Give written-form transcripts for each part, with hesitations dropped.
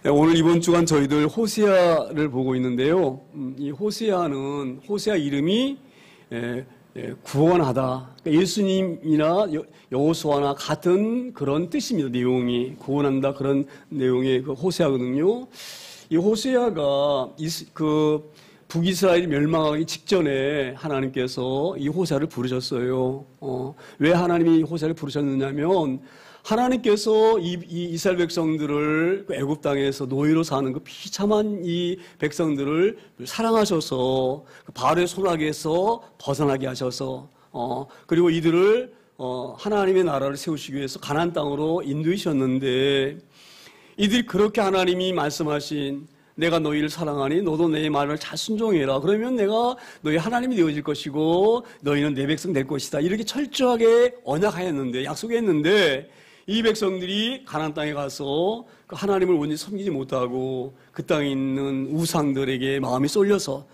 오늘 이번 주간 저희들 호세아를 보고 있는데요. 이 호세아 이름이 구원하다. 그러니까 예수님이나 여호수아나 같은 그런 뜻입니다. 내용이 구원한다 그런 내용의 그 호세아거든요. 이 호세아가 그 북이스라엘이 멸망하기 직전에 하나님께서 이 호세아를 부르셨어요. 왜 하나님이 이 호세아를 부르셨느냐면 하나님께서 이 이스라엘 백성들을 애굽 땅에서 노예로 사는 그 비참한 이 백성들을 사랑하셔서 그 바로의 손아귀에서 벗어나게 하셔서 그리고 이들을 하나님의 나라를 세우시기 위해서 가나안 땅으로 인도하셨는데 이들이 그렇게 하나님이 말씀하신 내가 너희를 사랑하니 너도 내 말을 잘 순종해라. 그러면 내가 너희 하나님이 되어질 것이고 너희는 내 백성 될 것이다. 이렇게 철저하게 언약하였는데 약속했는데 이 백성들이 가나안 땅에 가서 그 하나님을 온전히 섬기지 못하고 그 땅에 있는 우상들에게 마음이 쏠려서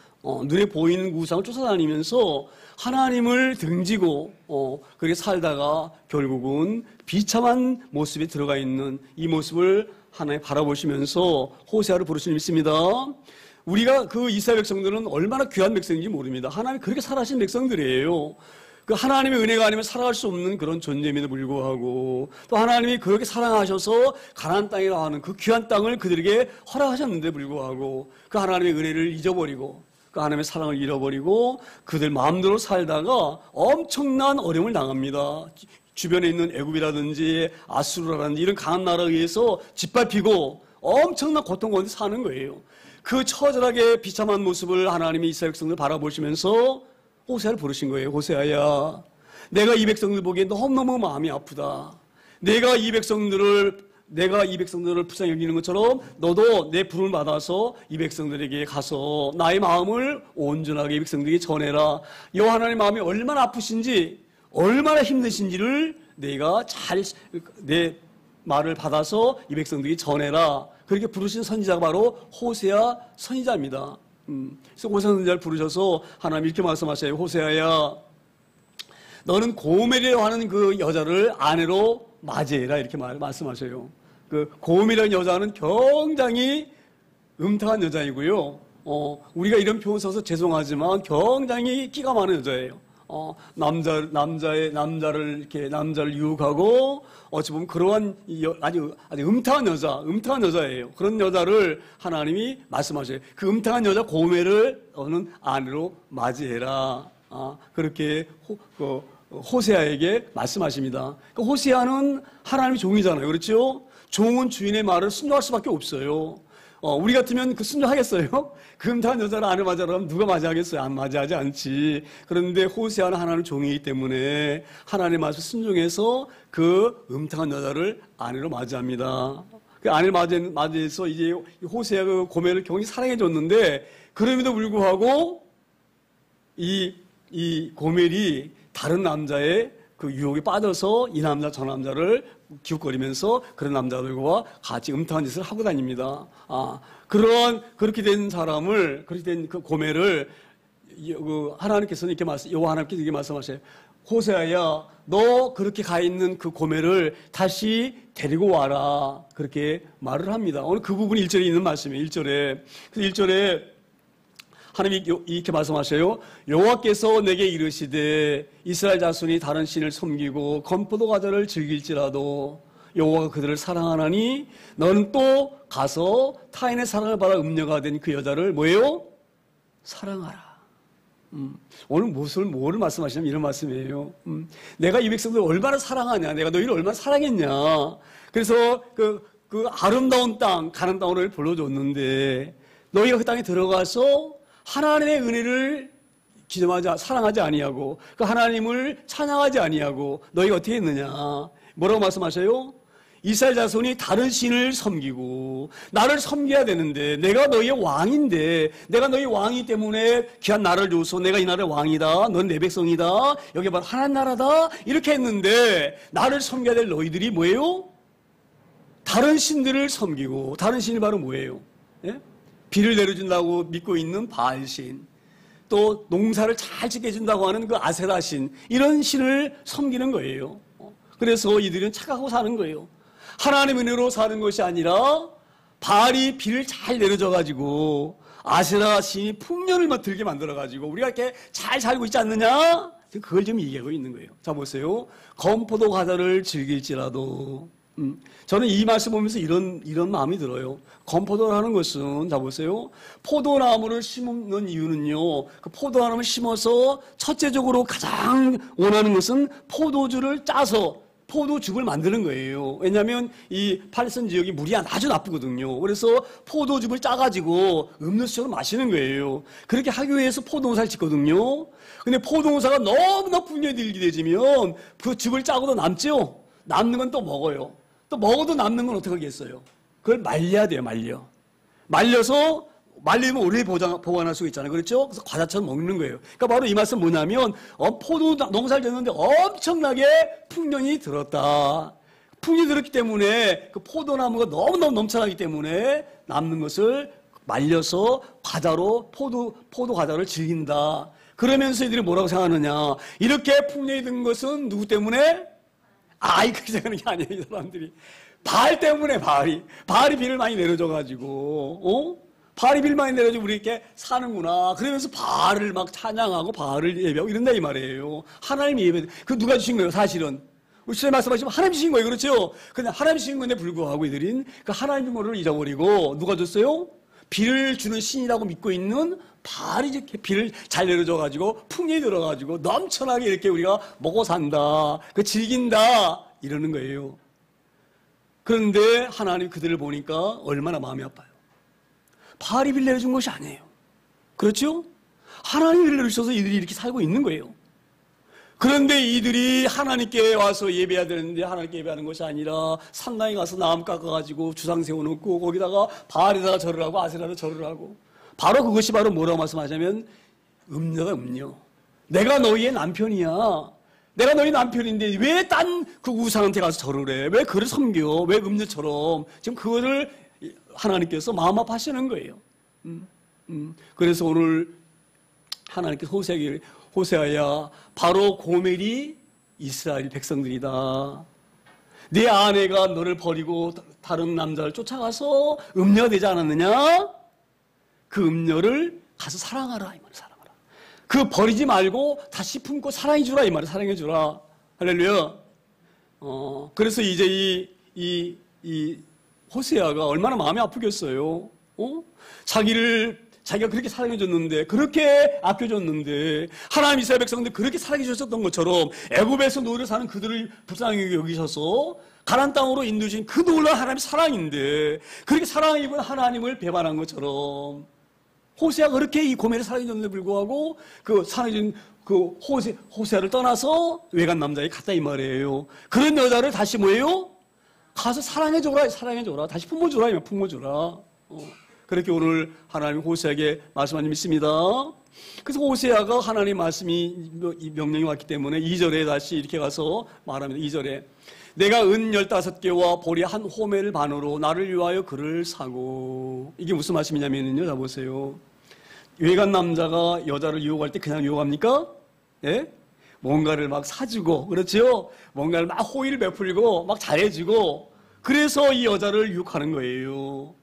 눈에 보이는 우상을 쫓아다니면서 하나님을 등지고 그렇게 살다가 결국은 비참한 모습에 들어가 있는 이 모습을 하나님 바라보시면서 호세아를 부르시는 믿습니다. 우리가 그 이스라엘 백성들은 얼마나 귀한 백성인지 모릅니다. 하나님이 그렇게 살아신 백성들이에요. 그 하나님의 은혜가 아니면 살아갈 수 없는 그런 존재임에도 불구하고 또 하나님이 그렇게 사랑하셔서 가나안 땅이라 하는 그 귀한 땅을 그들에게 허락하셨는데 불구하고 그 하나님의 은혜를 잊어버리고 그 하나님의 사랑을 잃어버리고 그들 마음대로 살다가 엄청난 어려움을 당합니다. 주변에 있는 애굽이라든지 아수르라든지 이런 강한 나라에 의해서 짓밟히고 엄청난 고통 가운데 사는 거예요. 그 처절하게 비참한 모습을 하나님이 이스라엘 백성들 바라보시면서 호세아를 부르신 거예요. 호세아야, 내가 이 백성들 보기에 너무너무 마음이 아프다. 내가 이 백성들을 불쌍히 여기는 것처럼 너도 내 부름을 받아서 이 백성들에게 가서 나의 마음을 온전하게 이 백성들에게 전해라. 여호와 하나님의 마음이 얼마나 아프신지 얼마나 힘드신지를 내가 내 말을 받아서 이 백성들에게 전해라. 그렇게 부르신 선지자가 바로 호세아 선지자입니다. 그래서 호세아 선지자를 부르셔서 하나님 이렇게 말씀하셔요. 호세아야, 너는 고멜이라고 하는 그 여자를 아내로 맞이해라. 이렇게 말씀하셔요. 그 고멜이라는 여자는 굉장히 음탕한 여자이고요. 우리가 이런 표현 써서 죄송하지만 굉장히 끼가 많은 여자예요. 남자를 유혹하고, 어찌 보면 그러한 아주 음탕한 여자예요. 그런 여자를 하나님이 말씀하셔요. 그 음탕한 여자 고멜을 너는 아내로 맞이해라. 그렇게 호세아에게 말씀하십니다. 그러니까 호세아는 하나님의 종이잖아요. 그렇죠? 종은 주인의 말을 순종할 수밖에 없어요. 우리 같으면 그 순종하겠어요? 그 음탕한 여자를 아내 맞이하라 하면 누가 맞이하겠어요? 안 맞이하지 않지. 그런데 호세아는 하나님 종이기 때문에 하나님의 말씀 순종해서 그 음탕한 여자를 아내로 맞이합니다. 그 아내를 맞이해서 이제 호세아가 그 고멜을 굉장히 사랑해줬는데 그럼에도 불구하고 이 고멜이 다른 남자의 그 유혹에 빠져서 이 남자 저 남자를 기웃거리면서 그런 남자들과 같이 음탕한 짓을 하고 다닙니다. 그렇게 된 사람을, 그렇게 된 그 고멜을 하나님께서는 여호와 하나님께서 이렇게 말씀하셔요. 호세아야, 너 그렇게 가 있는 그 고멜을 다시 데리고 와라. 그렇게 말을 합니다. 오늘 그 부분이 1절에 있는 말씀이에요. 1절에. 그 1절에 하나님이 이렇게 말씀하셔요. 여호와께서 내게 이르시되 이스라엘 자손이 다른 신을 섬기고 건포도 과자를 즐길지라도 여호와가 그들을 사랑하나니 너는 또 가서 타인의 사랑을 받아 음녀가 된 그 여자를 뭐예요? 사랑하라. 오늘 뭐를 말씀하시냐면 이런 말씀이에요. 내가 이 백성들 얼마나 사랑하냐, 내가 너희를 얼마나 사랑했냐. 그래서 그 아름다운 땅, 가나안 땅으로 불러줬는데 너희가 그 땅에 들어가서 하나님의 은혜를 사랑하지 아니하고 그 하나님을 찬양하지 아니하고 너희가 어떻게 했느냐. 뭐라고 말씀하셔요? 이스라엘 자손이 다른 신을 섬기고 나를 섬겨야 되는데 내가 너희의 왕인데 내가 너희 왕이기 때문에 귀한 나라를 줘서 내가 이 나라의 왕이다. 넌 내 백성이다. 여기 바로 하나님 나라다. 이렇게 했는데 나를 섬겨야 될 너희들이 뭐예요? 다른 신들을 섬기고 다른 신이 바로 뭐예요? 예? 비를 내려준다고 믿고 있는 바알신, 또 농사를 잘 짓게 해준다고 하는 그 아세라신, 이런 신을 섬기는 거예요. 그래서 이들은 착각하고 사는 거예요. 하나님의 은혜로 사는 것이 아니라 바알이 비를 잘 내려줘가지고 아세라 신이 풍년을 막 들게 만들어가지고 우리가 이렇게 잘 살고 있지 않느냐? 그걸 지금 얘기하고 있는 거예요. 자, 보세요. 건포도 과자를 즐길지라도. 저는 이 말씀 보면서 이런 마음이 들어요. 건포도라는 것은, 자, 보세요. 포도나무를 심는 이유는요, 그 포도나무를 심어서 첫째적으로 가장 원하는 것은 포도주를 짜서 포도즙을 만드는 거예요. 왜냐하면 이 팔선 지역이 물이 아주 나쁘거든요. 그래서 포도즙을 짜가지고 음료수처럼 마시는 거예요. 그렇게 하기 위해서 포도농사를 짓거든요. 근데 포도농사가 너무나 풍년이 들게 되면 그 즙을 짜고도 남죠. 남는 건 또 먹어요. 또 먹어도 남는 건 어떻게 하겠어요? 그걸 말려야 돼요, 말려서 말리면 오래 보관할 수 있잖아요. 그렇죠? 그래서 과자처럼 먹는 거예요. 그러니까 바로 이 말씀 뭐냐면, 포도 농사를 졌는데 엄청나게 풍년이 들었다. 풍년이 들었기 때문에 그 포도나무가 너무너무 넘쳐나기 때문에 남는 것을 말려서 과자로 포도 과자를 즐긴다. 그러면서 이들이 뭐라고 생각하느냐. 이렇게 풍년이 든 것은 누구 때문에? 그렇게 생각하는 게 아니에요, 이 사람들이. 바알 때문에, 바알이 비를 많이 내려줘가지고, 바알이 비를 많이 내려줘서 우리 이렇게 사는구나. 그러면서 바알을 막 찬양하고 바알을 예배하고 이런다 이 말이에요. 하나님이 예배, 그 누가 주신 거예요, 사실은? 우리 주님 말씀하시면 하나님 주신 거예요, 그렇죠? 근데 하나님 주신 건데 불구하고 이들은 그 하나님의 거를 잊어버리고 누가 줬어요? 비를 주는 신이라고 믿고 있는 바알이 이렇게 비를 잘 내려줘가지고 풍년이 들어가지고 넘쳐나게 이렇게 우리가 먹고 산다, 그 즐긴다 이러는 거예요. 그런데 하나님 그들을 보니까 얼마나 마음이 아파요. 바알이 비를 내려준 것이 아니에요. 그렇죠? 하나님이 비를 내려주셔서 이들이 이렇게 살고 있는 거예요. 그런데 이들이 하나님께 와서 예배해야 되는데 하나님께 예배하는 것이 아니라 산당에 가서 나무 깎아가지고 주상 세워놓고 거기다가 바알에다가 절을 하고 아세라도 절을 하고, 바로 그것이 바로 뭐라고 말씀하자면 음녀다, 음녀. 내가 너희의 남편이야. 내가 너희 남편인데 왜 딴 그 우상한테 가서 절을 해? 왜 그를 섬겨? 왜 음녀처럼? 지금 그거를 하나님께서 마음 아파하시는 거예요. 그래서 오늘 하나님께서 호세아야, 바로 고멜이 이스라엘 백성들이다. 네 아내가 너를 버리고 다른 남자를 쫓아가서 음녀가 되지 않았느냐? 그 음녀를 가서 사랑하라, 이 말이야. 사랑하라. 그 버리지 말고 다시 품고 사랑해주라, 이 말이야. 사랑해주라. 할렐루야. 그래서 이제 이 호세아가 얼마나 마음이 아프겠어요. 자기가 그렇게 사랑해줬는데, 그렇게 아껴줬는데, 하나님 이스라엘 백성들 그렇게 사랑해주셨던 것처럼 애굽에서 노예로 사는 그들을 불쌍히 여기셔서 가나안 땅으로 인도주신 그 놀라운 하나님의 사랑인데, 그렇게 사랑이고 하나님을 배반한 것처럼 호세아가 그렇게 이 고멜을 사랑해줬는데 불구하고 그 사랑해준 그 호세아를 떠나서 외간 남자에 갔다 이 말이에요. 그런 여자를 다시 뭐예요? 가서 사랑해줘라. 다시 품어줘라. 그렇게 오늘 하나님 호세아에게 말씀하신 믿습니다. 그래서 호세아가 하나님 말씀이 명령이 왔기 때문에 2절에 다시 이렇게 가서 말합니다. 2절에 내가 은 15개와 보리 한 호멜 반으로 나를 위하여 그를 사고. 이게 무슨 말씀이냐면요. 자 보세요. 외간 남자가 여자를 유혹할 때 그냥 유혹합니까? 예? 뭔가를 막 사주고, 그렇죠? 뭔가를 막 호의를 베풀고 막 잘해주고, 그래서 이 여자를 유혹하는 거예요.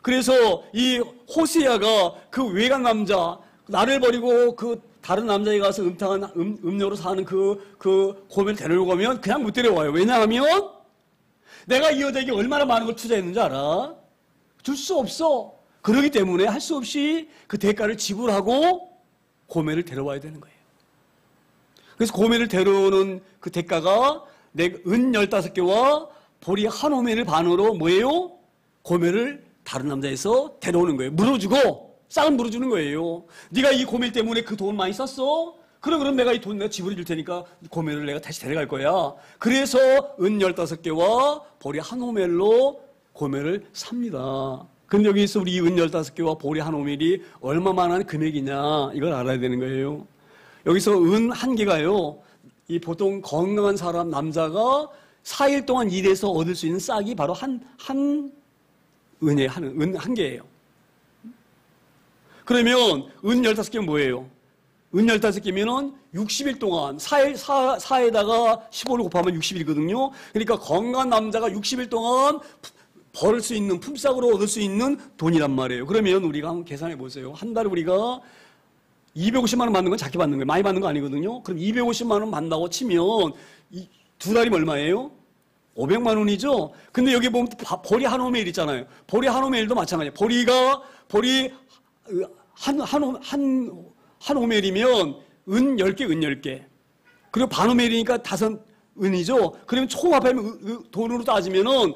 그래서 이 호세아가 그 외간 남자, 나를 버리고 그 다른 남자에 가서 음녀로 사는 그 고멜을 데려오고 가면 그냥 못 데려와요. 왜냐하면 내가 이 여자에게 얼마나 많은 걸 투자했는지 알아? 줄 수 없어. 그러기 때문에 할 수 없이 그 대가를 지불하고 고멜을 데려와야 되는 거예요. 그래서 고멜을 데려오는 그 대가가 은 15개와 보리 한 호멜을 반으로 뭐예요? 고멜을 다른 남자에서 데려오는 거예요. 물어주고, 싹은 물어주는 거예요. 네가 이 고멜 때문에 그 돈 많이 썼어? 그럼 내가 이 돈 내가 지불해 줄 테니까 고멜을 내가 다시 데려갈 거야. 그래서 은 15개와 보리 한 호멜로 고멜을 삽니다. 근데 여기서 우리 은 15개와 보리 한 호멜이 얼마만한 금액이냐, 이걸 알아야 되는 거예요. 여기서 은 한 개가요, 이 보통 건강한 사람, 남자가 4일 동안 일해서 얻을 수 있는 싹이 바로 한 은 한 개예요. 그러면 은 15개는 뭐예요? 은 15개면은 60일 동안 4에다가 15를 곱하면 60일이거든요. 그러니까 건강한 남자가 60일 동안 벌 수 있는, 품삯으로 얻을 수 있는 돈이란 말이에요. 그러면 우리가 한번 계산해 보세요. 한 달에 우리가 250만 원 받는 건 작게 받는 거예요. 많이 받는 거 아니거든요. 그럼 250만 원 받는다고 치면 두 달이면 얼마예요? 500만 원이죠. 근데 여기 보면 보리 한 호멜 있잖아요. 보리 한 호멜도 마찬가지예요. 보리 한 호멜이면 은 10개, 은 10개. 그리고 반 호멜이니까 5은이죠. 그러면 총 합하면 돈으로 따지면은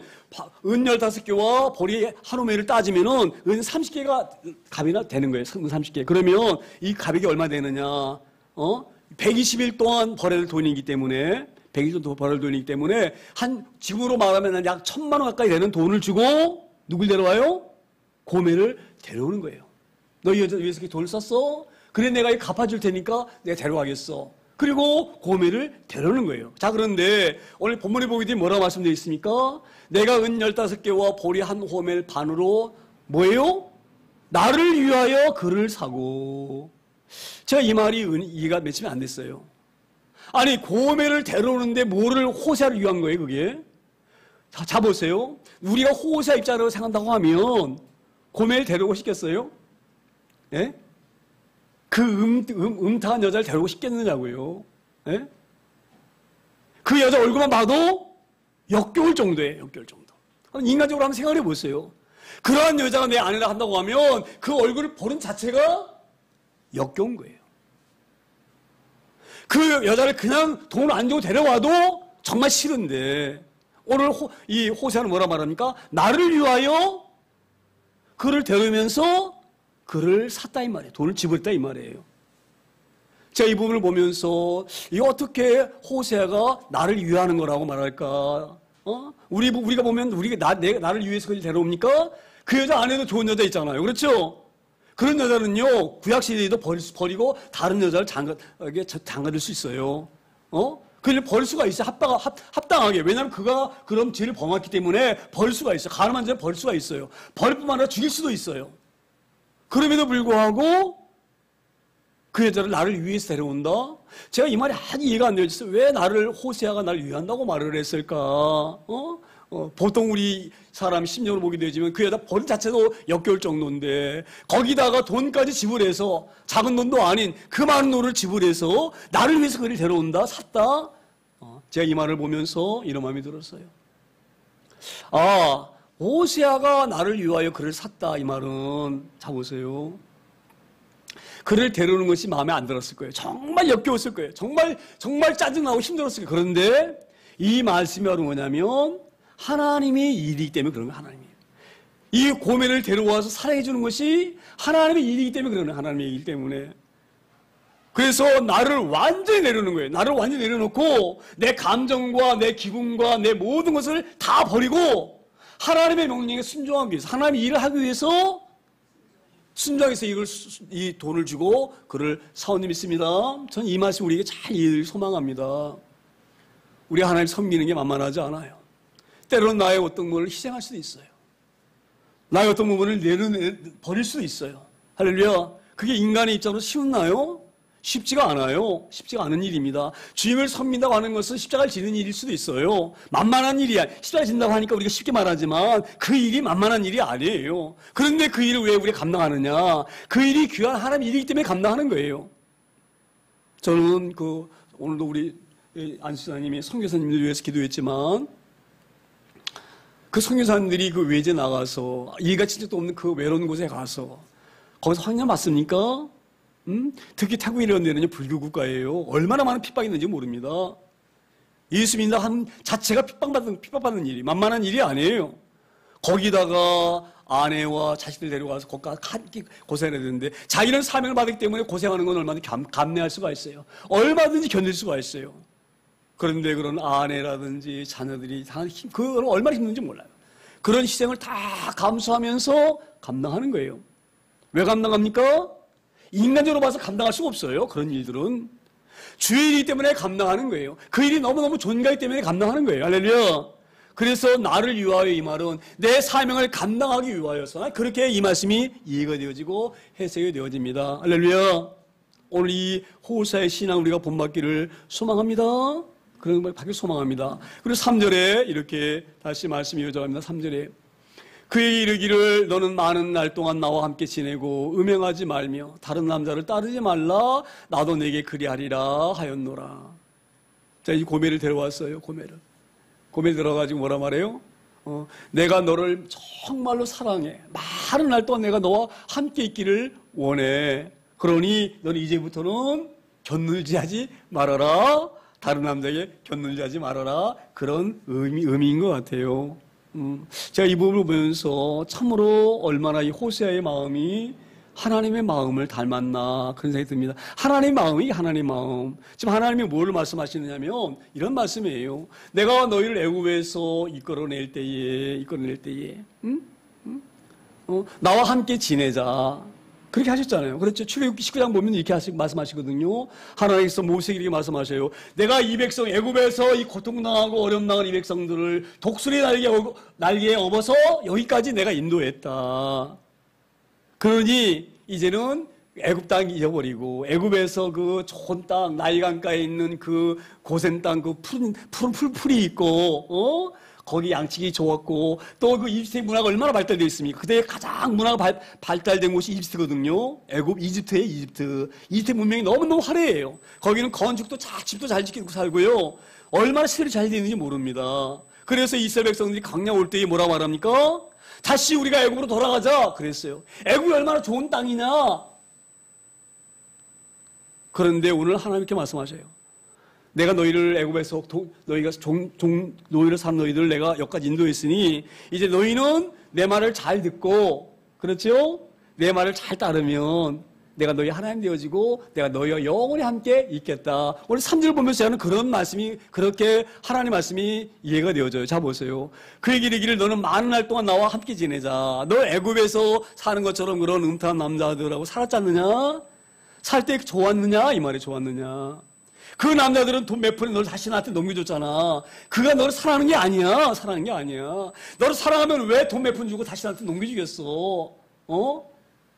은 15개와 보리 한 호멜을 따지면은 은 30개가 값이나 되는 거예요. 은 30개. 그러면 이 가격이 얼마 되느냐? 120일 동안 벌어야 돈이기 때문에 100일 정도 벌어야 돈이기 때문에 지금으로 말하면 약 1,000만 원 가까이 되는 돈을 주고 누굴 데려와요? 고멜을 데려오는 거예요. 너 이 여자 위해서 이렇게 돈을 썼어? 그래 내가 이거 갚아줄 테니까 내가 데려가겠어. 그리고 고멜을 데려오는 거예요. 자, 그런데 오늘 본문에 보게 되면 뭐라고 말씀되어 있습니까? 내가 은 15개와 보리 한 호멜 반으로 뭐예요? 나를 위하여 그를 사고. 제가 이 말이 이해가 며칠 안 됐어요. 아니, 고멜을 데려오는데 뭐를 호세아를 위한 거예요, 그게? 자, 보세요. 우리가 호세아 입장으로 생각한다고 하면 고멜을 데려오고 싶겠어요? 예? 그 음탕한 여자를 데려오고 싶겠느냐고요. 예? 그 여자 얼굴만 봐도 역겨울 정도예요. 역겨울 정도. 인간적으로 한번 생각해 보세요. 그러한 여자가 내 아내라 한다고 하면 그 얼굴을 보는 자체가 역겨운 거예요. 그 여자를 그냥 돈 안 주고 데려와도 정말 싫은데 오늘 이 호세아는 뭐라 말합니까? 나를 위하여 그를 데려오면서 그를 샀다 이 말이에요. 돈을 지불했다 이 말이에요. 제가 이 부분을 보면서 이 어떻게 호세아가 나를 위하는 거라고 말할까? 우리가 보면 나를 위해서 그를 데려옵니까? 그 여자 안에도 좋은 여자 있잖아요. 그렇죠? 그런 여자는요 구약 시대에도 버리고 다른 여자를 장가들 수 있어요. 그를 버릴 수가 있어요. 합당하게. 왜냐하면 그가 그런 죄를 범했기 때문에 버릴 수가 있어요. 가늠한 자를 버릴 수가 있어요. 버릴 뿐만 아니라 죽일 수도 있어요. 그럼에도 불구하고 그 여자를 나를 위해서 데려온다? 제가 이 말이 아주 이해가 안 되어졌어요. 왜 호세아가 나를 위한다고 말을 했을까? 보통 우리 사람 심정으로 보게 되지만 그 여자 버린 자체도 역겨울 정도인데 거기다가 돈까지 지불해서 작은 돈도 아닌 그 많은 돈을 지불해서 나를 위해서 그를 데려온다? 샀다? 제가 이 말을 보면서 이런 마음이 들었어요. 호세아가 나를 위하여 그를 샀다 이 말은 자 보세요. 그를 데려오는 것이 마음에 안 들었을 거예요. 정말 역겨웠을 거예요. 정말 짜증나고 힘들었을 거예요. 그런데 이 말씀이 바로 뭐냐면 하나님의 일이기 때문에 그런 거예요. 하나님이. 이 고멜을 데려와서 사랑해 주는 것이 하나님의 일이기 때문에 그러는 하나님의 일 때문에. 그래서 나를 완전히 내려놓는 거예요. 나를 완전히 내려놓고 내 감정과 내 기분과 내 모든 것을 다 버리고 하나님의 명령에 순종하기 위해서 하나님의 일을 하기 위해서 순종해서 이 돈을 주고 그를 사온 일이 있습니다. 저는 이 말씀 우리에게 잘 이해를 소망합니다. 우리가 하나님 섬기는 게 만만하지 않아요. 때로는 나의 어떤 부분을 희생할 수도 있어요. 나의 어떤 부분을 버릴 수도 있어요. 할렐루야. 그게 인간의 입장으로 쉬웠나요? 쉽지가 않아요. 쉽지가 않은 일입니다. 주님을 섬긴다고 하는 것은 십자가를 지는 일일 수도 있어요. 만만한 일이야. 십자가를 진다고 하니까 우리가 쉽게 말하지만 그 일이 만만한 일이 아니에요. 그런데 그 일을 왜 우리가 감당하느냐? 그 일이 귀한 하나님 일이기 때문에 감당하는 거예요. 저는 오늘도 우리 안수사님이 선교사님들 위해서 기도했지만 그 선교사님들이 그 외제 나가서 일가 친척도 없는 그 외로운 곳에 가서 거기서 환경 맞습니까? 특히 태국 이런 데는 불교 국가예요. 얼마나 많은 핍박이 있는지 모릅니다. 예수 믿는다 한 자체가 핍박받는 일이 만만한 일이 아니에요. 거기다가 아내와 자식들 데려가서 거기가 고생해야 되는데 자기는 사명을 받기 때문에 고생하는 건 얼마든지 감내할 수가 있어요. 얼마든지 견딜 수가 있어요. 그런데 그런 아내라든지 자녀들이 그건 얼마나 힘든지 몰라요. 그런 희생을 다 감수하면서 감당하는 거예요. 왜 감당합니까? 인간적으로 봐서 감당할 수가 없어요. 그런 일들은. 주의 일이기 때문에 감당하는 거예요. 그 일이 너무너무 존귀하기 때문에 감당하는 거예요. 할렐루야. 그래서 나를 위하여 이 말은 내 사명을 감당하기 위하여서 그렇게 이 말씀이 이해가 되어지고 해석이 되어집니다. 할렐루야. 오늘 이 호세아의 신앙 우리가 본받기를 소망합니다. 그런 걸 받기를 소망합니다. 그리고 3절에 이렇게 다시 말씀이 이어져갑니다. 3절에 그에게 이르기를 너는 많은 날 동안 나와 함께 지내고 음행하지 말며 다른 남자를 따르지 말라. 나도 내게 그리하리라 하였노라. 자, 이 고멜을 데려왔어요. 고멜 들어가지고 뭐라 말해요? 내가 너를 정말로 사랑해. 많은 날 동안 내가 너와 함께 있기를 원해. 그러니 너는 이제부터는 곁눈질하지 말아라. 다른 남자에게 곁눈질하지 말아라. 그런 의미인 것 같아요. 제가 이 부분을 보면서 참으로 얼마나 이 호세아의 마음이 하나님의 마음을 닮았나 그런 생각이 듭니다. 하나님의 마음이 하나님의 마음. 지금 하나님이 뭐를 말씀하시느냐면 이런 말씀이에요. 내가 너희를 애굽에서 이끌어낼 때에 나와 함께 지내자. 그렇게 하셨잖아요. 그렇죠. 출애굽기 19장 보면 이렇게 말씀하시거든요. 하나님께서 모세에게 이렇게 말씀하셔요. 내가 이 백성 애굽에서 이 고통당하고 어려움당한 이 백성들을 독수리 날개에 업어서 여기까지 내가 인도했다. 그러니 이제는 애굽 땅 잊어버리고 애굽에서 그 좋은 땅 나일강가에 있는 그 고센 땅 그 푸른 풀이 있고 거기 양식이 좋았고 또 그 이집트의 문화가 얼마나 발달되어 있습니까? 그때 가장 문화가 발달된 곳이 이집트거든요. 이집트의 이집트 문명이 너무너무 화려해요. 거기는 건축도 집도 잘 지키고 살고요. 얼마나 시설이 잘 되어 있는지 모릅니다. 그래서 이스라엘 백성들이 광야 올 때에 뭐라고 말합니까? 다시 우리가 애굽으로 돌아가자 그랬어요. 애굽이 얼마나 좋은 땅이냐. 그런데 오늘 하나님께 말씀하셔요. 내가 너희를 애굽에서 노예를 산 너희들을 내가 여기까지 인도했으니 이제 너희는 내 말을 잘 듣고 그렇죠? 내 말을 잘 따르면 내가 너희 하나님 되어지고 내가 너희와 영원히 함께 있겠다. 오늘 3절 보면서 저는 그런 말씀이 그렇게 하나님 말씀이 이해가 되어져요. 자 보세요. 그에게 이르기를 너는 많은 날 동안 나와 함께 지내자. 너 애굽에서 사는 것처럼 그런 음탕한 남자들하고 살았지 않느냐? 살 때 좋았느냐? 이 말이 좋았느냐? 그 남자들은 돈 몇 푼에 너를 다시 나한테 넘겨줬잖아. 그가 너를 사랑하는 게 아니야. 너를 사랑하면 왜 돈 몇 푼 주고 다시 나한테 넘겨주겠어?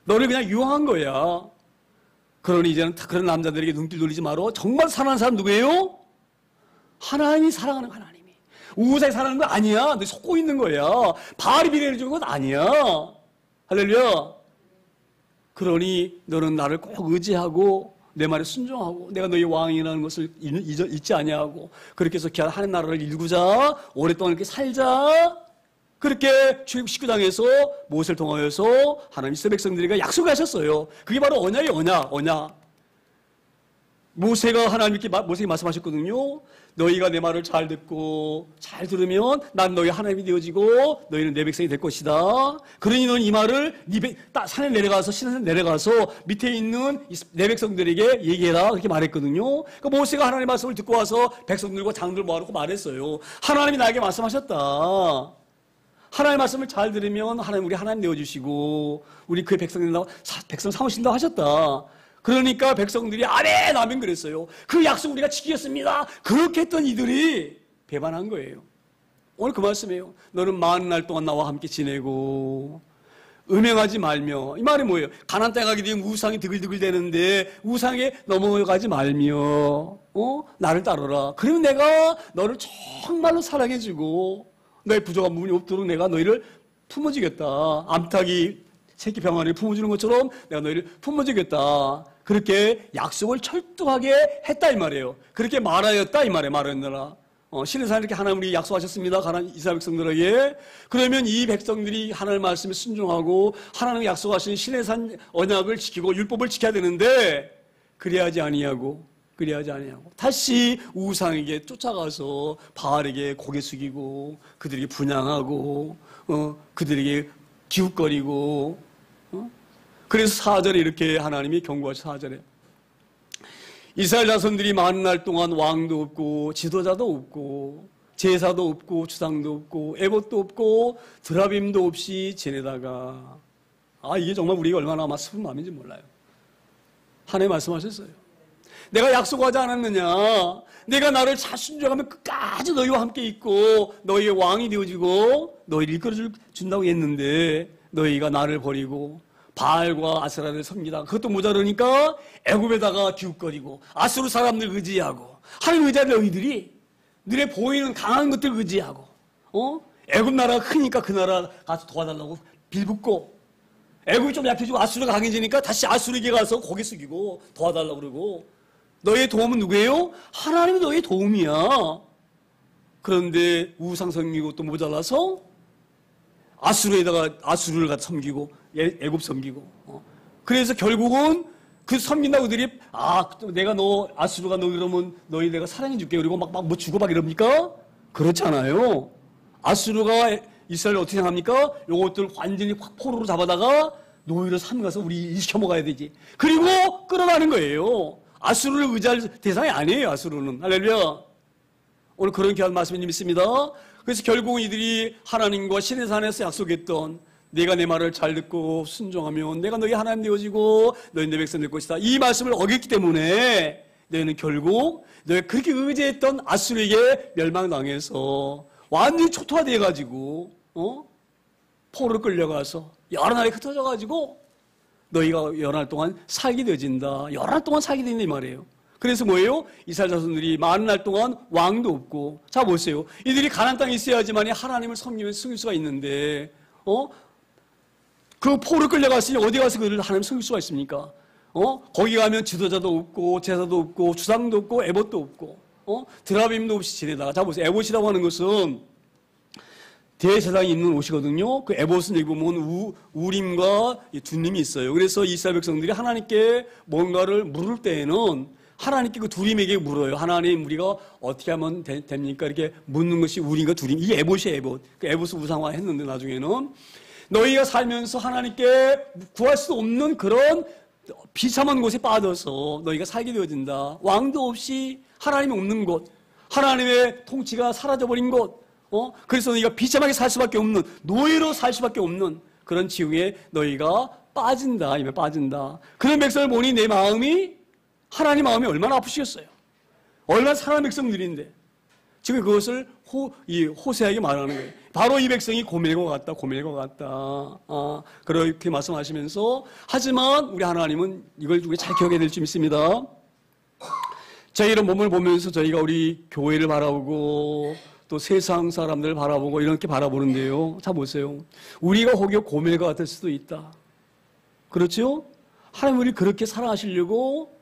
너를 그냥 유혹한 거야. 그러니 이제는 그런 남자들에게 눈길 돌리지 말어. 정말 사랑하는 사람 누구예요? 하나님이 사랑하는 하나님이. 우상이 사랑하는 거 아니야. 너 속고 있는 거야. 바알이 비례를 주는 건 아니야. 할렐루야. 그러니 너는 나를 꼭 의지하고 내 말에 순종하고 내가 너희 왕이라는 것을 잊지 아니하고 그렇게 해서 하나님 나라를 일구자. 오랫동안 이렇게 살자. 그렇게 출애굽 19장에서 모세를 통하여서 하나님 이스라엘 백성들에게 약속하셨어요. 그게 바로 언약. 모세가 하나님께 모세에게 말씀하셨거든요. 너희가 내 말을 잘 듣고 잘 들으면 난 너희 하나님이 되어지고 너희는 내 백성이 될 것이다. 그러니 너는 이 말을 산에 내려가서 신에 내려가서 밑에 있는 내 백성들에게 얘기해라 그렇게 말했거든요. 그러니까 모세가 하나님의 말씀을 듣고 와서 백성들과 장들 모아놓고 말했어요. 하나님이 나에게 말씀하셨다. 하나님의 말씀을 잘 들으면 하나님 우리 하나님 되어주시고 우리 그의 백성 삼으신다고 하셨다. 그러니까 백성들이 아멘 그랬어요. 그 약속 우리가 지키겠습니다. 그렇게 했던 이들이 배반한 거예요. 오늘 그 말씀이에요. 너는 많은 날 동안 나와 함께 지내고 음행하지 말며. 이 말이 뭐예요? 가나안 땅에 가게 되면 우상이 드글드글 되는데 우상에 넘어가지 말며 나를 따르라. 그러면 내가 너를 정말로 사랑해주고 너의 부족한 부분이 없도록 내가 너희를 품어주겠다. 암탉이 새끼 병아리를 품어주는 것처럼 내가 너희를 품어주겠다. 그렇게 약속을 철저하게 했다 이 말이에요. 그렇게 말하였다 이 말이에요. 말하였느라. 신의 이렇게 하나님이 약속하셨습니다. 이스라엘 백성들에게. 그러면 이 백성들이 하나님의 말씀에 순종하고 하나님이 약속하신 신의 산 언약을 지키고 율법을 지켜야 되는데 그리하지 아니하고 다시 우상에게 쫓아가서 바알에게 고개 숙이고 그들에게 분향하고 그들에게 기웃거리고 그래서 4절에 이렇게 하나님이 경고하셔 4절에 이스라엘 자손들이 많은 날 동안 왕도 없고 지도자도 없고 제사도 없고 주상도 없고 에봇도 없고 드라빔도 없이 지내다가 이게 정말 우리가 얼마나 아마 슬픈 마음인지 몰라요. 하나님 말씀하셨어요. 내가 약속하지 않았느냐. 내가 나를 잘 순종하면 끝까지 너희와 함께 있고 너희의 왕이 되어지고 너희를 이끌어준다고 했는데 너희가 나를 버리고 바알과 아세라를 섬기다가 그것도 모자르니까 애굽에다가 기웃거리고 아수르 사람들 의지하고 하나님 의지하는 너희들이 눈에 보이는 강한 것들 의지하고 애굽 나라가 크니까 그 나라 가서 도와달라고 빌붙고, 애굽이 좀 약해지고 아수르가 강해지니까 다시 아수르에게 가서 고개 숙이고 도와달라고 그러고, 너의 도움은 누구예요? 하나님이 너의 도움이야. 그런데 우상 섬기고 또 모자라서 아수르를 갖다 섬기고 애굽 섬기고, 그래서 결국은 그 섬긴다고 그들이 내가 아수르가 너 그러면 너희 내가 사랑해 줄게 그리고 막 뭐 주고 막 이럽니까? 그렇잖아요. 아수르가 이스라엘 어떻게 생각합니까? 요것들 완전히 확 포로로 잡아다가 노예로 삼가서 우리 일시켜 먹어야 되지. 그리고 끌어가는 거예요. 아수르를 의지할 대상이 아니에요. 아수르는. 할렐루야. 오늘 그런 귀한 말씀이 있습니다. 그래서 결국은 이들이 하나님과 신의 산에서 약속했던 내가 내 말을 잘 듣고 순종하면 내가 너희 하나님 되어지고 너희 내 백성 될 것이다. 이 말씀을 어겼기 때문에 너희는 결국 너희 그렇게 의지했던 아수르에게 멸망당해서 완전히 초토화돼가지고 포로로 끌려가서 여러 나라에 흩어져가지고 너희가 여러 날 동안 살게 되어진다. 여러 날 동안 살게 된다 이 말이에요. 그래서 뭐예요? 이스라엘 자손들이 많은 날 동안 왕도 없고, 자 보세요. 이들이 가나안 땅에 있어야지만 하나님을 섬기면 섬길 수가 있는데 그 포로로 끌려갔으니 어디 가서 그를 하나님 섬길 수가 있습니까? 거기 가면 지도자도 없고 제사도 없고 주상도 없고 에봇도 없고 드라빔도 없이 지내다가, 자 보세요. 에봇이라고 하는 것은 대제사장이 입는 옷이거든요. 그 에봇은 여기 보면 우림과 둔림이 있어요. 그래서 이스라엘 백성들이 하나님께 뭔가를 물을 때에는 하나님께 그 두림에게 물어요. 하나님, 우리가 어떻게 하면 됩니까? 이렇게 묻는 것이 우림과 두림. 이게 에봇이에요, 에봇. 그 에봇을 우상화 했는데 나중에는 너희가 살면서 하나님께 구할 수 없는 그런 비참한 곳에 빠져서 너희가 살게 되어진다. 왕도 없이 하나님이 없는 곳, 하나님의 통치가 사라져버린 곳, 그래서 너희가 비참하게 살 수밖에 없는, 노예로 살 수밖에 없는 그런 지옥에 너희가 빠진다. 이면 빠진다. 그런 백성을 보니 내 마음이, 하나님 마음이 얼마나 아프시겠어요. 얼마나 사랑하는 백성들인데 지금 그것을 호세아에게 말하는 거예요. 바로 이 백성이 고멜과 같다. 그렇게 말씀하시면서, 하지만 우리 하나님은 이걸 우리 잘 기억해야 될 점 있습니다. 저희는 몸을 보면서 저희가 우리 교회를 바라보고 또 세상 사람들을 바라보고 이렇게 바라보는데요. 자 보세요. 우리가 혹여 고멜과 같을 수도 있다. 그렇죠? 하나님 우리를 그렇게 사랑하시려고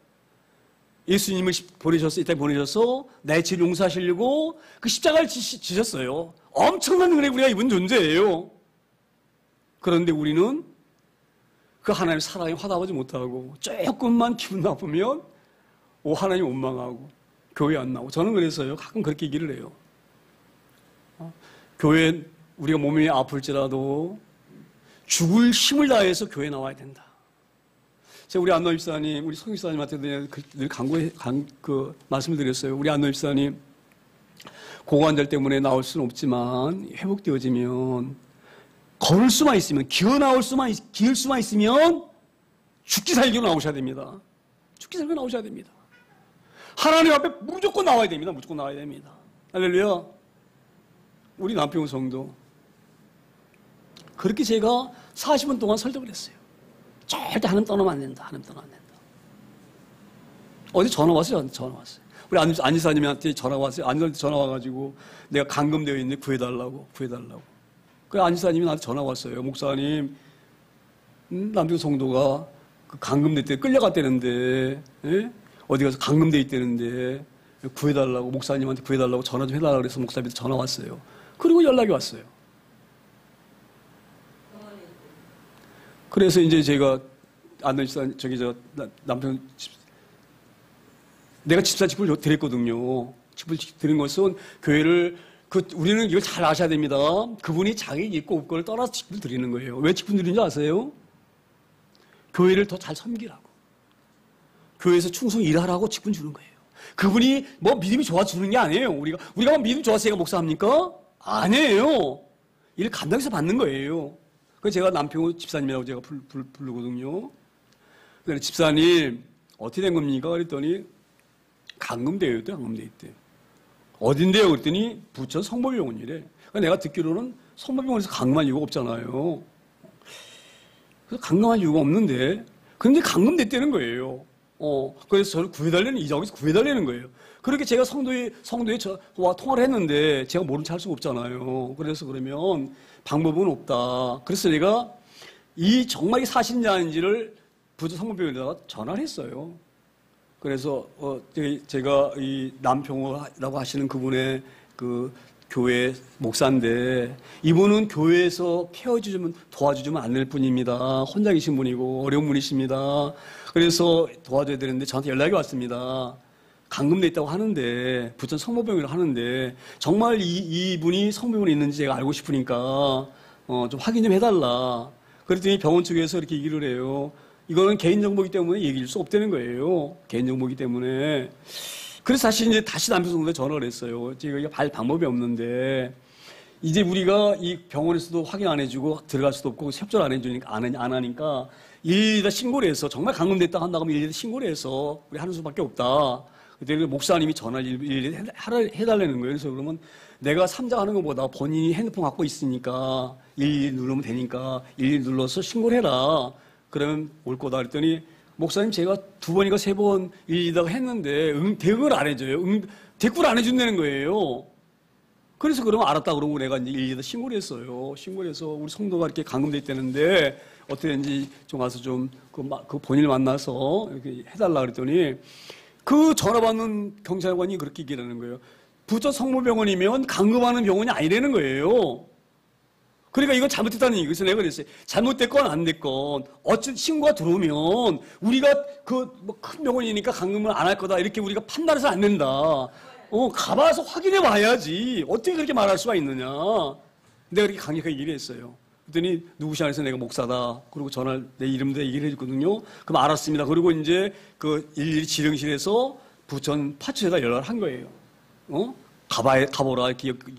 예수님을 이 땅에 보내셔서 내 죄를 용서하시려고 그 십자가를 지셨어요. 엄청난 은혜 우리가 입은 존재예요. 그런데 우리는 그 하나님의 사랑에 화답하지 못하고 조금만 기분 나쁘면 하나님 원망하고 교회 안 나오고. 저는 그래서요 가끔 그렇게 얘기를 해요. 교회 우리가 몸이 아플지라도 죽을 힘을 다해서 교회 나와야 된다. 제가 우리 안노 집사님, 우리 성 집사님한테 늘 말씀을 드렸어요. 우리 안노 집사님 고관절 때문에 나올 수는 없지만 회복되어지면 걸을 수만 있으면 기을 수만 있으면 죽기 살기로 나오셔야 됩니다. 죽기 살기로 나오셔야 됩니다. 하나님 앞에 무조건 나와야 됩니다. 무조건 나와야 됩니다. 할렐루야. 우리 남편 성도 그렇게 제가 40분 동안 설득을 했어요. 절대 하나님 떠나면 안 된다. 하나님 떠나면 안 된다. 어디 전화 왔어요? 전화 왔어요. 우리 안 지사님한테 전화 왔어요. 안 지사님한테 전화 와가지고 내가 감금되어 있는데 구해달라고. 그 안 지사님이 나한테 전화 왔어요. 목사님, 남편 성도가 그 감금됐대, 끌려갔다는데, 예? 어디 가서 감금돼 있다는데 구해달라고, 목사님한테 구해달라고 전화 좀 해달라고 그래서 목사님한테 전화 왔어요. 그리고 연락이 왔어요. 그래서 이제 제가 안노 집사, 남편 내가 집을 드렸거든요. 집을 드린 것은 교회를, 우리는 이걸 잘 아셔야 됩니다. 그분이 자기 있고 없고를 떠나서 집을 드리는 거예요. 왜 집을 드리는지 아세요? 교회를 더 잘 섬기라고. 교회에서 충성히 일하라고 직분 주는 거예요. 그분이 뭐 믿음이 좋아주는 게 아니에요. 우리가 뭐 믿음 좋아서 목사합니까? 아니에요. 일 감당해서 받는 거예요. 그래서 제가 남편 집사님이라고 제가 부르거든요. 그래서 집사님 어떻게 된 겁니까? 그랬더니 감금되어 있대요. 어딘데요? 그랬더니 부천 성모병원이래. 그러니까 내가 듣기로는 성모병원에서 감금한 이유가 없잖아요. 그래서 감금한 이유가 없는데, 그런데 감금됐다는 거예요. 그래서 저를 구해달라는, 이 자리에서 구해달라는 거예요. 그렇게 제가 성도와 통화를 했는데 제가 모른 체 할 수가 없잖아요. 그래서 그러면 방법은 없다. 그래서 제가 정말 이 사실인지 아닌지를 부저 성모병원에다가 전화를 했어요. 그래서 제가 이 남평호라고 하시는 그분의 그 교회 목사인데, 이분은 교회에서 도와주면 안 될 분입니다. 혼자 계신 분이고 어려운 분이십니다. 그래서 도와줘야 되는데 저한테 연락이 왔습니다. 감금돼 있다고 하는데, 부천 성모병원을 하는데, 정말 이분이 성모병원에 있는지 제가 알고 싶으니까 좀 확인 좀 해달라. 그랬더니 병원 측에서 이렇게 얘기를 해요. 이거는 개인정보이기 때문에 얘기할 수 없다는 거예요. 개인정보이기 때문에. 그래서 사실 이제 다시 남편 성도에 전화를 했어요. 제가 이게 방법이 없는데, 이제 우리가 이 병원에서도 확인 안 해주고 들어갈 수도 없고 협조를 안 하니까 112다 신고를 해서, 정말 감금됐다 한다고 하면 112다 신고를 해서 우리 하는 수밖에 없다. 그때 목사님이 전화를 일일이 해달라는 거예요. 그래서 그러면 내가 삼자하는 것보다 본인이 핸드폰 갖고 있으니까 112 누르면 되니까 112 눌러서 신고를 해라. 그러면 올 거다. 그랬더니 목사님, 제가 2번인가 3번 112다가 했는데 대응을 안 해줘요. 대꾸를 안 해준다는 거예요. 그래서 그러면 알았다 그러고 내가 이제 112다 신고를 했어요. 신고를 해서 우리 성도가 이렇게 감금돼 있다는데 어떻게 된지 좀 와서 좀 그 본인을 만나서 이렇게 해달라 그랬더니, 그 전화 받는 경찰관이 그렇게 얘기를 하는 거예요. 부천 성모병원이면 감금하는 병원이 아니라는 거예요. 그러니까 이건 잘못됐다는 얘기예요. 그래서 내가 그랬어요. 잘못됐건 안 됐건 어쨌든 신고가 들어오면 우리가 큰 병원이니까 감금을 안 할 거다 이렇게 우리가 판단해서 안 된다. 가봐서 확인해 봐야지. 어떻게 그렇게 말할 수가 있느냐. 내가 그렇게 강력하게 얘기를 했어요. 그랬더니 누구시 안에서 내가 목사다. 그리고 내 이름도 얘기를 해줬거든요. 그럼 알았습니다. 그리고 이제 그 112 지령실에서 부천 파출소에다 연락을 한 거예요. 가보라.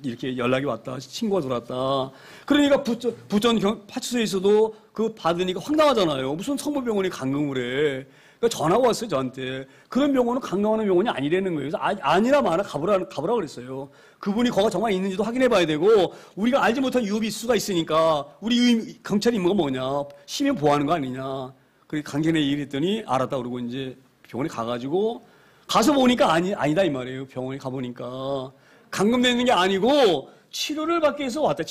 이렇게 연락이 왔다. 신고가 들어왔다. 그러니까 부천 파출소에서도 그 받으니까 황당하잖아요. 무슨 성모병원이 감금을 해. 그러니까 전화가 왔어요, 저한테. 그런 병원은 감금하는 병원이 아니라는 거예요. 그래서 아니라 마나 가보라 그랬어요. 그분이 거가 정말 있는지도 확인해 봐야 되고, 우리가 알지 못한 유업이 있을 수가 있으니까, 우리 경찰 임무가 뭐냐. 시민 보호하는 거 아니냐. 그래서 강경하게 얘기를 했더니 알았다 그러고 이제 병원에 가가지고, 가서 보니까 아니다 이 말이에요. 병원에 가보니까. 감금되는 게 아니고, 치료를 받기 위해서 왔다.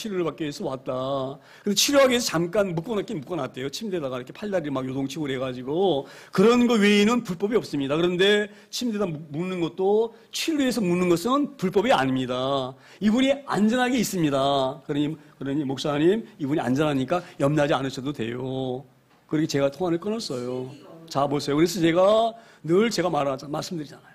근데 치료하기 위해서 잠깐 묶어놨대요. 침대에다가 이렇게 팔다리 막 요동치고 그래가지고. 그런 거 외에는 불법이 없습니다. 그런데 침대에다 묶는 것도, 치료해서 묶는 것은 불법이 아닙니다. 이분이 안전하게 있습니다. 그러니 목사님, 이분이 안전하니까 염려하지 않으셔도 돼요. 그렇게 제가 통화를 끊었어요. 자, 보세요. 그래서 제가 말씀드리잖아요.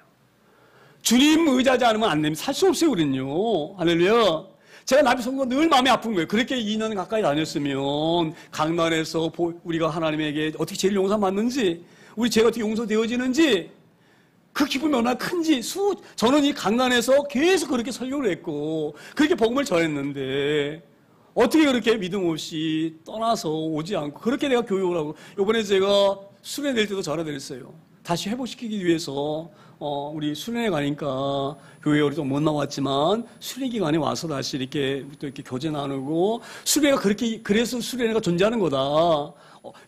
주님 의지하지 않으면 안 됩니다. 살 수 없어요, 우리는요. 할렐루야. 제가 나비 성도가 늘 마음이 아픈 거예요. 그렇게 2년 가까이 다녔으면 강단에서 우리가 하나님에게 어떻게 제일 용서받는지, 우리 죄가 어떻게 용서되어지는지, 그 기쁨이 얼마나 큰지 저는 이 강단에서 계속 그렇게 설교를 했고 그렇게 복음을 전했는데 어떻게 그렇게 믿음 없이 떠나서 오지 않고 그렇게 내가 교육을 하고, 이번에 제가 수련회 될 때도 전화드렸어요. 다시 회복시키기 위해서 우리 수련회 가니까 교회에 우리도 못 나왔지만 수련회 기간에 와서 다시 이렇게 또 이렇게 교제 나누고, 수련회가 그래서 수련회가 존재하는 거다.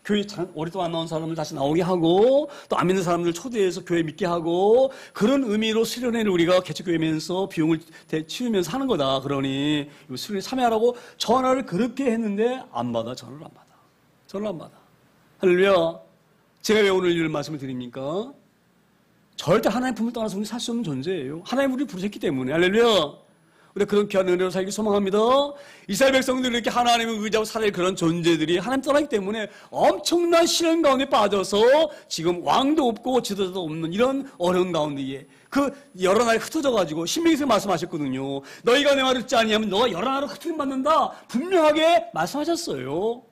교회 오랫동안 안 나온 사람을 다시 나오게 하고, 또 안 믿는 사람들 초대해서 교회 믿게 하고, 그런 의미로 수련회를 우리가 개척교회면서 비용을 치우면서 하는 거다. 그러니 수련회 참여하라고 전화를 그렇게 했는데 전화를 안 받아. 할렐루야. 제가 왜 오늘 이런 말씀을 드립니까? 절대 하나님 품을 떠나서 우리 살 수 없는 존재예요. 하나님 우리를 부르셨기 때문에. 할렐루야. 우리 그런 귀한 은혜로 살기 소망합니다. 이스라엘 백성들이 이렇게 하나님을 의지하고 살아야 그런 존재들이 하나님 떠나기 때문에 엄청난 시련 가운데 빠져서 지금 왕도 없고 지도자도 없는 이런 어려운 가운데에 여러 나라에 흩어져가지고 신명기에서 말씀하셨거든요. 너희가 내 말을 듣지 아니하면 너가 여러 나라로 흩어짐 받는다. 분명하게 말씀하셨어요.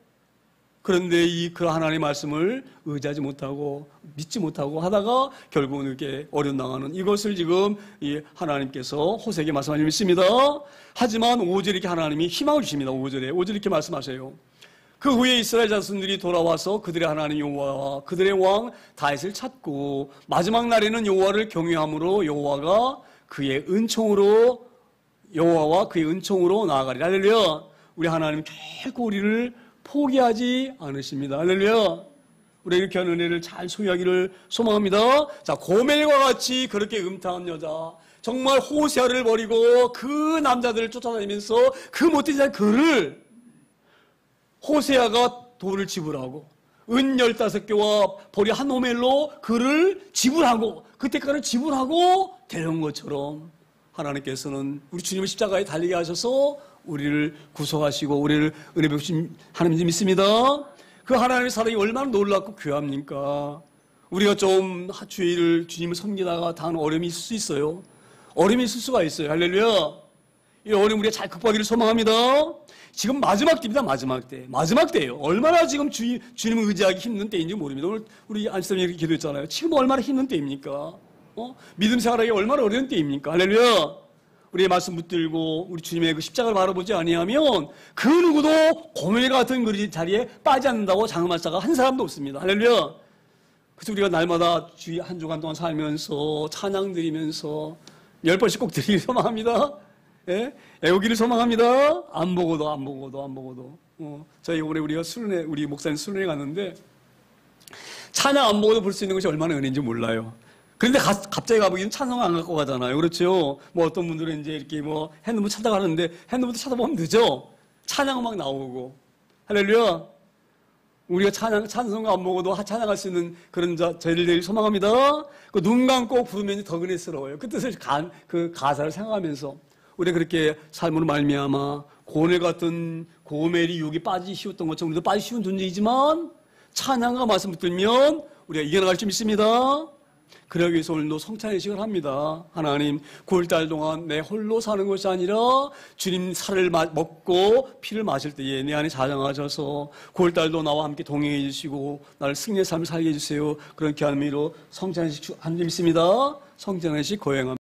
그런데 그 하나님의 말씀을 의지하지 못하고 믿지 못하고 하다가 결국은 이렇게 어려움당하는 이것을 지금 이 하나님께서 호세에게 말씀하시고 있습니다. 하지만 5절에 이렇게 하나님이 희망을 주십니다. 5절에 이렇게 말씀하세요. 그 후에 이스라엘 자손들이 돌아와서 그들의 하나님 여호와와 그들의 왕 다윗을 찾고 마지막 날에는 여호와를 경외함으로 여호와와 그의 은총으로 나아가리라. 할렐루야. 우리 하나님 결코 우리를 포기하지 않으십니다. 할렐루야. 우리 이렇게 하는 은혜를 잘 소유하기를 소망합니다. 자, 고멜과 같이 그렇게 음탕한 여자, 정말 호세아를 버리고 그 남자들을 쫓아다니면서 그 못된 자 그를 호세아가 돈을 지불하고 은 15개와 보리 한 호멜로 그를 지불하고 그 대가를 지불하고 데려온 것처럼 하나님께서는 우리 주님을 십자가에 달리게 하셔서 우리를 구속하시고 우리를 은혜 베푸신 하나님 믿습니다. 그 하나님의 사랑이 얼마나 놀랍고 귀합니까? 우리가 좀 주일을 주님을 섬기다가 당하는 어려움이 있을 수 있어요. 어려움이 있을 수가 있어요. 할렐루야. 이 어려움 우리가 잘 극복하기를 소망합니다. 지금 마지막 때입니다. 마지막 때예요. 얼마나 지금 주님을 의지하기 힘든 때인지 모릅니다. 오늘 우리 안시사님 기도했잖아요. 지금 얼마나 힘든 때입니까? 믿음 생활하기 얼마나 어려운 때입니까? 할렐루야. 우리의 말씀 붙들고 우리 주님의 그 십자가를 바라보지 아니하면 그 누구도 고멜 같은 그 자리에 빠지지 않는다고 장엄한 자가 한 사람도 없습니다. 할렐루야. 그래서 우리가 날마다 주의 한 주간 동안 살면서 찬양 드리면서 10번씩 꼭 드리길 소망합니다. 예? 애우기를 소망합니다. 안 보고도. 저희 이번에 우리가 수련회, 우리 목사님 수련회 갔는데 찬양 안 보고도 볼 수 있는 것이 얼마나 은혜인지 몰라요. 그런데 갑자기 가보기는 찬송 안 갖고 가잖아요. 그렇죠? 뭐 어떤 분들은 이제 이렇게 뭐 핸드폰 찾아가는데 핸드폰 찾아보면 늦어. 찬양 막 나오고. 할렐루야. 우리가 찬송가 안 보고도 찬양할 수 있는 그런 저희를 되길 소망합니다. 그 눈 감고 부르면 더 은혜스러워요. 그 뜻을 그 가사를 생각하면서 우리가 그렇게 삶으로 말미암아 고멜 같은 고멜이 유혹에 빠지기 쉬웠던 것처럼 우리도 빠지기 쉬운 존재이지만 찬양과 말씀 붙들면 우리가 이겨나갈 줄 믿습니다. 그러기 위해서 오늘도 성찬의식을 합니다. 하나님 9월달 동안 내 홀로 사는 것이 아니라 주님 살을 먹고 피를 마실 때에 내 안에 자정하셔서 9월달도 나와 함께 동행해 주시고 나를 승리의 삶을 살게 해주세요. 그런 귀한 의미로 성찬의식 한 줄 믿습니다. 성찬의식 고행합니다.